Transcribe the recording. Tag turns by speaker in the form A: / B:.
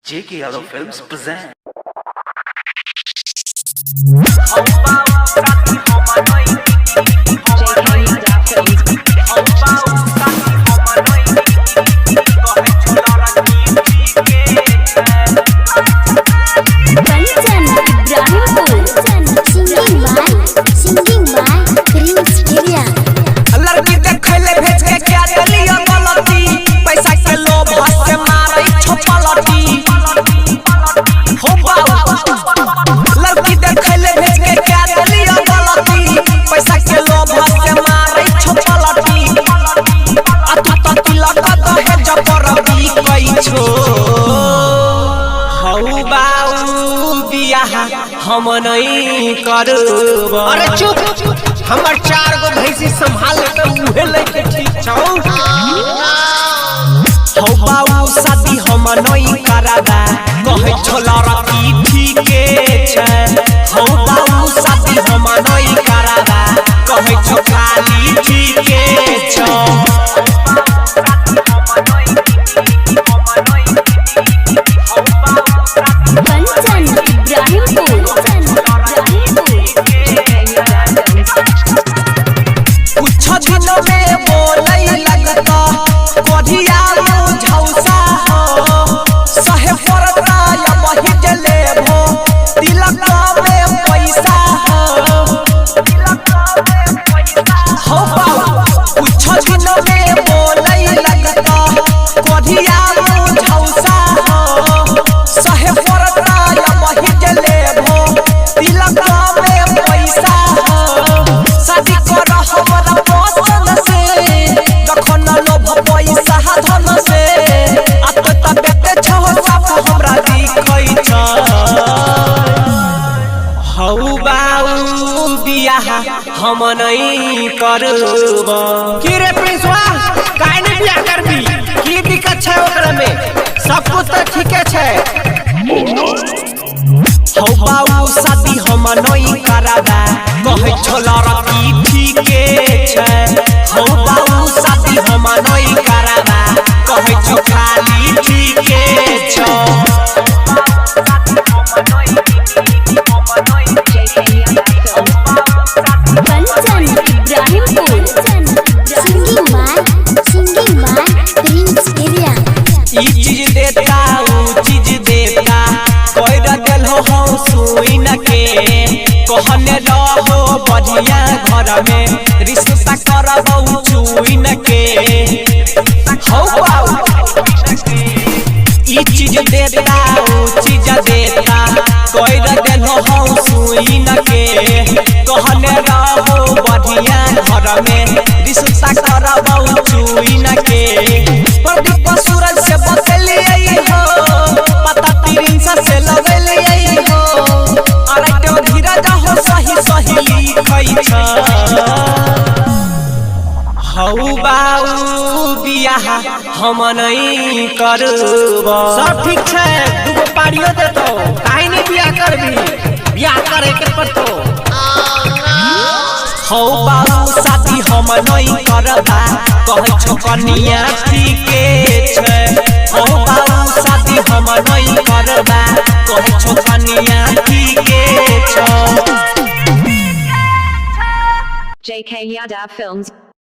A: J.K. Yadav Films present.
B: हम नहीं करब।
C: अरे चुप, हमार 4 गो भैंसी संभाल के उहे लेके ठीक छौ।
B: हौ बाऊ शादी हम नहीं करबा कहे छोला रखी ठीके छै। हौ बाऊ शादी हम नहीं करबा कहे छो खाली ठीके छै। हम नहीं करब।
C: की रे प्रिंसवा, काहे नहीं बियाह करबी? की दिक्कत छै ओकरा में? सब कुछ तो ठीके छै।
B: हौ बाऊ शादी हम नहीं करबा कहे छोला रखी ठीके छै। हौ बाऊ शादी हम नहीं करबा कहे छो खाली ठीके छै। चीज देता ऊ चीज देता कोई रखल हो हम सुइन के कहने रहो बढ़िया घर में रिश्ता करबौ चुइन के। हौ बाऊ ई चीज देता ऊ चीज देता कोई रखल हो हम सुइन के कहने रहो बढ़िया घर में रिश्ता करबौ चुइन के। सूरज से बदलिए हो पता प्रिंस से लगलिए हो अरे तो धीरज हो सही सही लिखै छ। हौ बाऊ बियाह हम नहीं करब।
C: सब ठीक छै, दूगो पाड़ियो देतो, काहे नहीं बियाह करबी? बियाह करे के पड़तो।
B: हौ बाऊ शादी हम नहीं करबा कहे छो कनिया ठीके छै। हौ बाऊ शादी हम नहीं करबा कहे छो कनिया ठीके छै।
D: J.K. Yadav Films